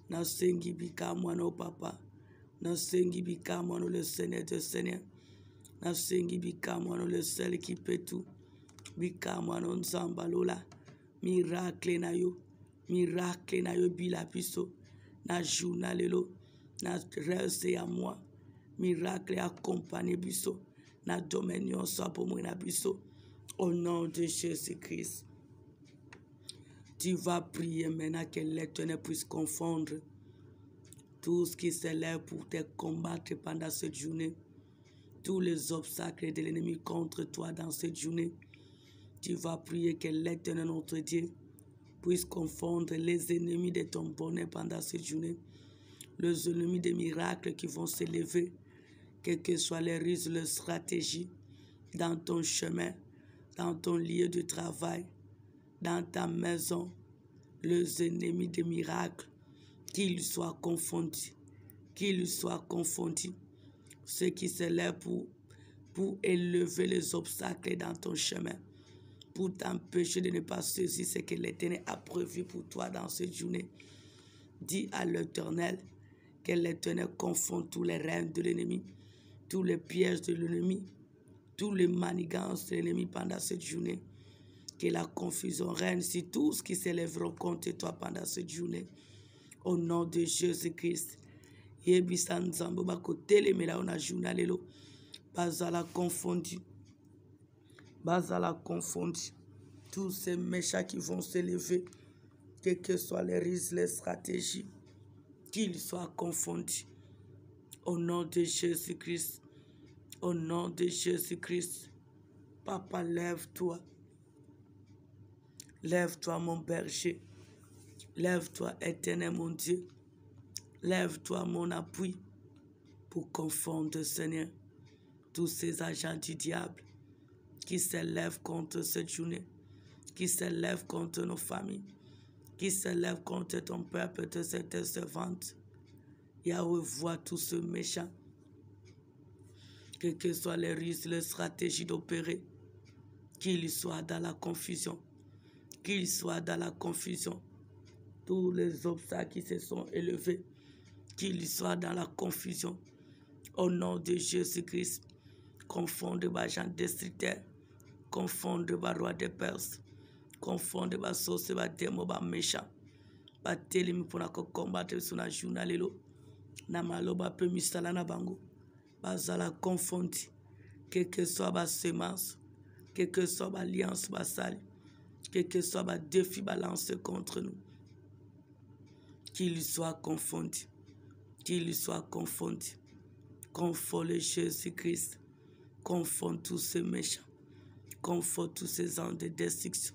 Nasengi bika mwana o papa. Nasengi bika mwana le Seigneur de Seigneur. Nasengi bika mwana le seul qui peut tout. Bika mwana nzamba lola. Miracle na yo. Miracle na yo bila biso. Na journal lelo. Na reste ya moi. Miracle accompagné biso. Na domaine soit pour moi na biso. Au nom de Jésus-Christ. Tu vas prier maintenant que l'Éternel puisse confondre tout ce qui s'élève pour te combattre pendant cette journée. Tous les obstacles de l'ennemi contre toi dans cette journée. Tu vas prier que l'Éternel notre Dieu puisse confondre les ennemis de ton bonheur pendant cette journée. Les ennemis des miracles qui vont s'élever, quelles que soient les ruses, les stratégies, dans ton chemin, dans ton lieu de travail, dans ta maison, les ennemis des miracles, qu'ils soient confondus, qu'ils soient confondus. Ceux qui s'élèvent pour élever les obstacles dans ton chemin, pour t'empêcher de ne pas saisir ce que l'Éternel a prévu pour toi dans cette journée. Dis à l'Éternel que l'Éternel confond tous les règnes de l'ennemi, tous les pièges de l'ennemi, tous les manigances de l'ennemi pendant cette journée. Que la confusion règne sur tout ce qui s'élèveront contre toi pendant cette journée. Au nom de Jésus-Christ. Yebisa nzambo bakotelemela ona journal lelo. Bazala confondu. Bazala confondu. Tous ces méchants qui vont s'élever, quelles que soient les risques, les stratégies, qu'ils soient confondus. Au nom de Jésus-Christ. Au nom de Jésus-Christ. Papa, lève-toi. Lève-toi, mon berger. Lève-toi, Éternel, mon Dieu. Lève-toi, mon appui, pour confondre, Seigneur, tous ces agents du diable qui s'élèvent contre cette journée, qui s'élèvent contre nos familles, qui s'élèvent contre ton peuple de cette servante. Yahweh, vois tous ceux méchants, quelles que soient les ruses, les stratégies d'opérer, qu'ils soient dans la confusion, qu'ils soient dans la confusion. Tous les obstacles qui se sont élevés, qu'ils soient dans la confusion. Au nom de Jésus-Christ, confondre les gens destructeurs, confondre les rois des Perses, confondre les sorciers, les démons, les méchants. Les télémi pour combattre sur la journée. Na maloba pe misala na bango. Bazala confondi. Quelle que soit la semence, quelle que soit l'alliance, quel que soit le défi balancé contre nous. Qu'il soit confondu. Qu'il soit confondu. Confond le Jésus-Christ. Confond tous ces méchants. Confond tous ces ans de destruction.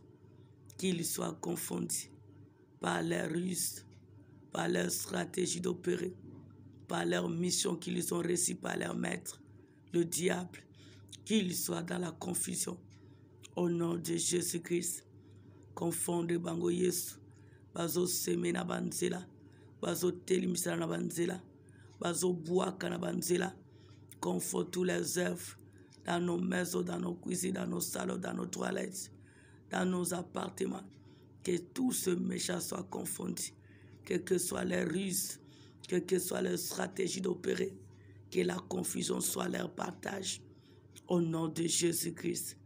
Qu'ils soient confondus par leurs ruses, par leur stratégie d'opérer, par leur mission qu'ils ont reçue par leur maître, le diable. Qu'ils soient dans la confusion. Au nom de Jésus-Christ. Confondre bango Yesu. Bazo seme na banzela. Bazo telimisa na banzela. Bazo boaka na banzela. Confond tous les œuvres dans nos maisons, dans nos cuisines, dans nos salons, dans nos toilettes, dans nos appartements. Que tout ce méchant soit confondu. Quelles que soient les ruses, quelles que soient les stratégies d'opérer, que la confusion soit leur partage. Au nom de Jésus-Christ.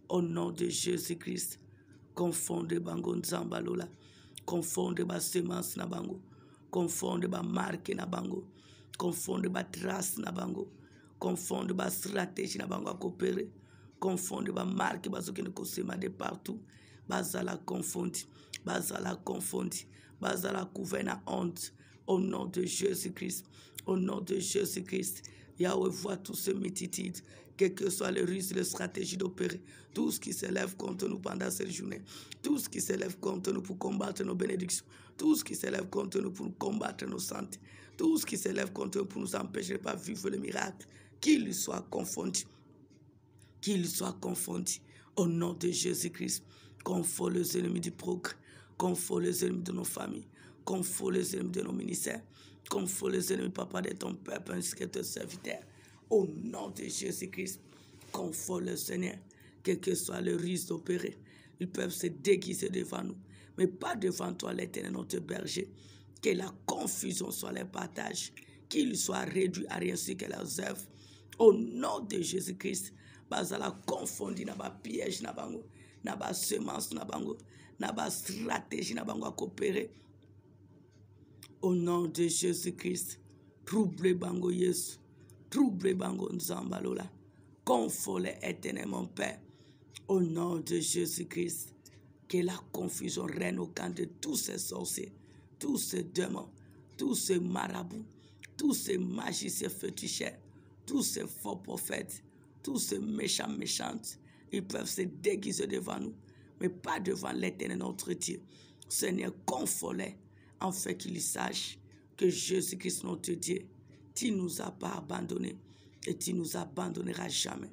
Au nom de Jésus-Christ. Confondre bango nzamba lola. Confondre ba semence na bango. Confondre ba marque na bango. Confondre ba trace na bango. Confondre ba stratégie na bango à coopérer. Confondre ba marque bazokene kosema de partout. Bazala confondi. Bazala confondi. Bazala couvert na honte. Au nom de Jésus-Christ. Au nom de Jésus-Christ. Yahweh voit tous ces multitudes. Quelles que soient les ruses, les stratégies d'opérer, tout ce qui s'élève contre nous pendant cette journée, tout ce qui s'élève contre nous pour combattre nos bénédictions, tout ce qui s'élève contre nous pour combattre nos santé, tout ce qui s'élève contre nous pour nous empêcher de ne pas vivre le miracle, qu'il soit confondu. Qu'il soit confondu. Au nom de Jésus-Christ, confond les ennemis du progrès, confond les ennemis de nos familles, confond les ennemis de nos ministères, Conforte les ennemis, papa, de ton peuple ainsi que ton serviteur. Au nom de Jésus-Christ, conforte le Seigneur, quel que soit le risque d'opérer. Ils peuvent se déguiser devant nous, mais pas devant toi, l'Éternel, notre berger. Que la confusion soit les partages, qu'ils soient réduits à rien ainsi que leurs œuvres. Au nom de Jésus-Christ, bazala confondu na ba piège na bango, na ba semence na bango, na ba stratégie na bango à coopérer. Au nom de Jésus-Christ, trouble bango Yesu, trouble bango nzambalola, conforte éternel mon Père. Au nom de Jésus-Christ, que la confusion règne au camp de tous ces sorciers, tous ces démons, tous ces marabouts, tous ces magiciens féticheurs, tous ces faux prophètes, tous ces méchantes. Ils peuvent se déguiser devant nous, mais pas devant l'Éternel notre Dieu. Seigneur, conforte-les, afin qu'ils sachent que Jésus-Christ notre Dieu, tu ne nous as pas abandonnés et tu ne nous abandonneras jamais.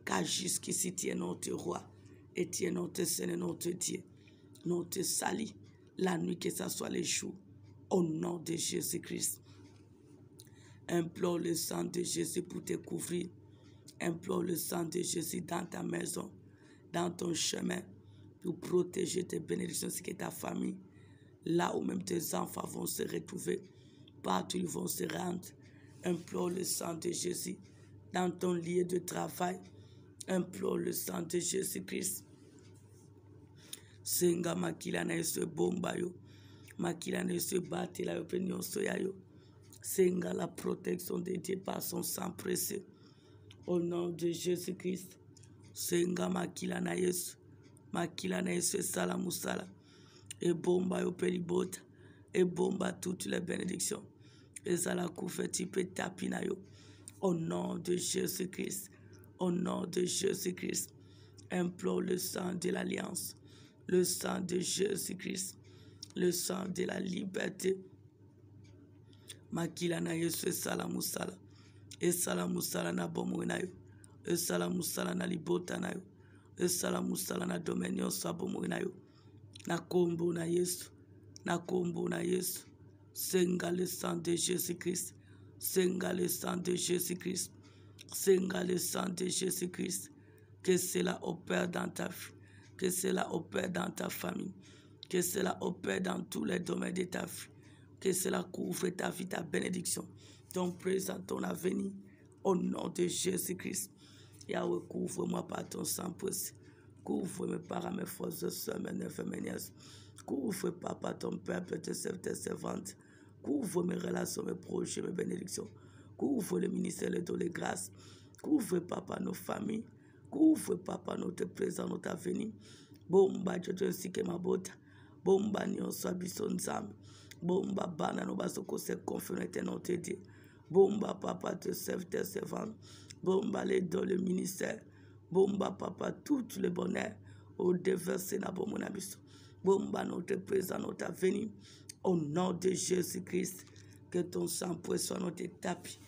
Car jusqu'ici, tu es notre roi et tu es notre Seigneur, notre Dieu, notre salut, la nuit que ce soit les jours, au nom de Jésus-Christ. Implore le sang de Jésus pour te couvrir. Implore le sang de Jésus dans ta maison, dans ton chemin, pour protéger tes bénédictions ainsi que ta famille. Là où même tes enfants vont se retrouver, partout ils vont se rendre. Implore le sang de Jésus dans ton lieu de travail. Implore le sang de Jésus-Christ. Senga makila na yesu bomba yo. Makila na yesu bati la opinion soya yo. Senga la protection de Dieu par son sang précieux. Au nom de Jésus-Christ. Senga makila na yesu. Makila na yesu salamusala. Et bomba yo pelibota. Et bomba toutes les bénédictions. Et ça la couverture peut tapina yo. Au nom de Jésus-Christ. Au nom de Jésus-Christ, implore le sang de l'alliance, le sang de Jésus-Christ, le sang de la liberté. Makila na Yesu salamusala, e salamusala na bomo na yo, e salamusala na libota na yo, e salamusala na domenio sa bomo na yo, na kombo na Yesu, na kombo na Yesu. Senga le sang de Jésus-Christ, senga le sang de Jésus-Christ. Senga le sang de Jésus-Christ, que cela opère dans ta vie, que cela opère dans ta famille, que cela opère dans tous les domaines de ta vie, que cela couvre ta vie, ta bénédiction, ton présent, ton avenir, au nom de Jésus-Christ. Yahweh, couvre-moi par ton sang précieux, couvre mes parents, mes frères et sœurs, mes neveux, mes nièces, couvre papa, ton peuple, tes servantes, couvre mes relations, mes projets, mes bénédictions. Couvre le ministère de les grâces. Couvre, papa, nos familles. Couvre, papa, notre présent, notre avenir. Bomba, Dieu, ainsi que ma bota. Bomba, nyon sabison zam. Bomba, bana, no basoko se confirmer notre Dieu. Bomba, papa, te serve, tes servants. Bomba, les dons, le ministère. Bomba, papa, tout le bonheur. Au déverser, na bon mon abisso. Bomba, notre présent, notre avenir. Au nom de Jésus-Christ. Que ton sang puisse soit notre tapis.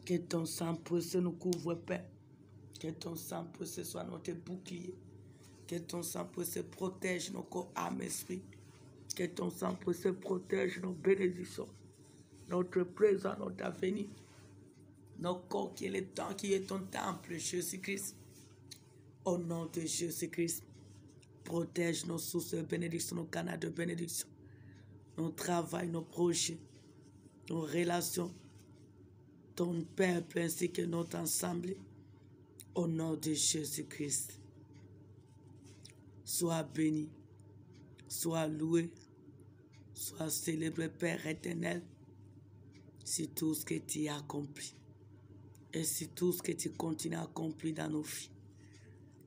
Que ton sang précieux nous couvre, Père. Que ton sang précieux soit notre bouclier. Que ton sang précieux protège nos corps, âme, esprit. Que ton sang précieux protège nos bénédictions, notre présent, notre avenir. Nos corps qui est le temps, qui est ton temple, Jésus-Christ. Au nom de Jésus-Christ, protège nos sources de bénédiction, nos canaux de bénédiction, nos travail, nos projets, nos relations, ton peuple ainsi que notre ensemble. Au nom de Jésus-Christ, sois béni, sois loué, sois célébré, Père éternel, c'est tout ce que tu as accompli. Et c'est tout ce que tu continues à accomplir dans nos vies.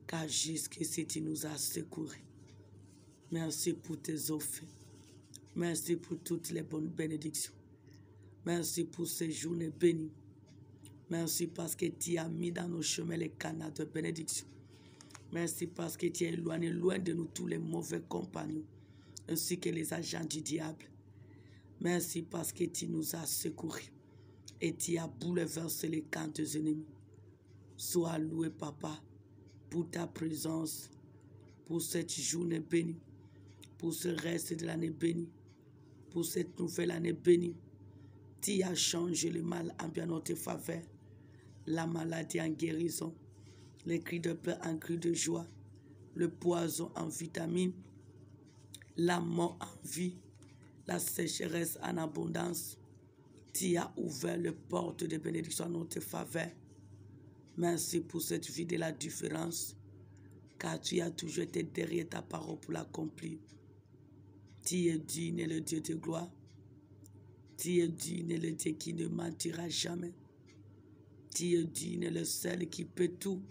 Car jusqu'ici, tu nous as secourus. Merci pour tes offres. Merci pour toutes les bonnes bénédictions. Merci pour ces journées bénies. Merci parce que tu as mis dans nos chemins les canaux de bénédiction. Merci parce que tu as éloigné loin de nous tous les mauvais compagnons. ainsi que les agents du diable. Merci parce que tu nous as secourus et tu as bouleversé les camps des ennemis. Sois loué, Papa, pour ta présence, pour cette journée bénie, pour ce reste de l'année bénie, pour cette nouvelle année bénie. Tu as changé le mal en bien notre faveur, la maladie en guérison, les cris de peur en cris de joie, le poison en vitamines, la mort en vie, la sécheresse en abondance. Tu as ouvert les portes de bénédiction en notre faveur. Merci pour cette vie de la différence, car tu as toujours été derrière ta parole pour l'accomplir. Tu es digne, le Dieu de gloire. Tu es digne, le Dieu qui ne mentira jamais. Tu es digne, le seul qui peut tout.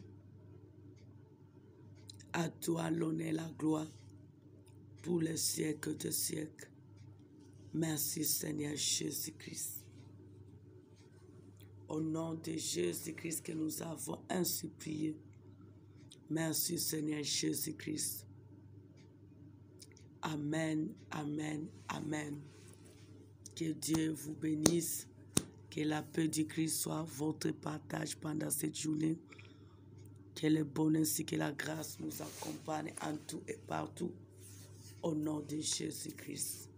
À toi l'honneur et la gloire pour les siècles des siècles. Merci Seigneur Jésus-Christ. Au nom de Jésus-Christ que nous avons ainsi prié. Merci Seigneur Jésus-Christ. Amen, amen, amen. Que Dieu vous bénisse. Que la paix du Christ soit votre partage pendant cette journée. Que le bonheur ainsi que la grâce nous accompagne en tout et partout. Au nom de Jésus-Christ.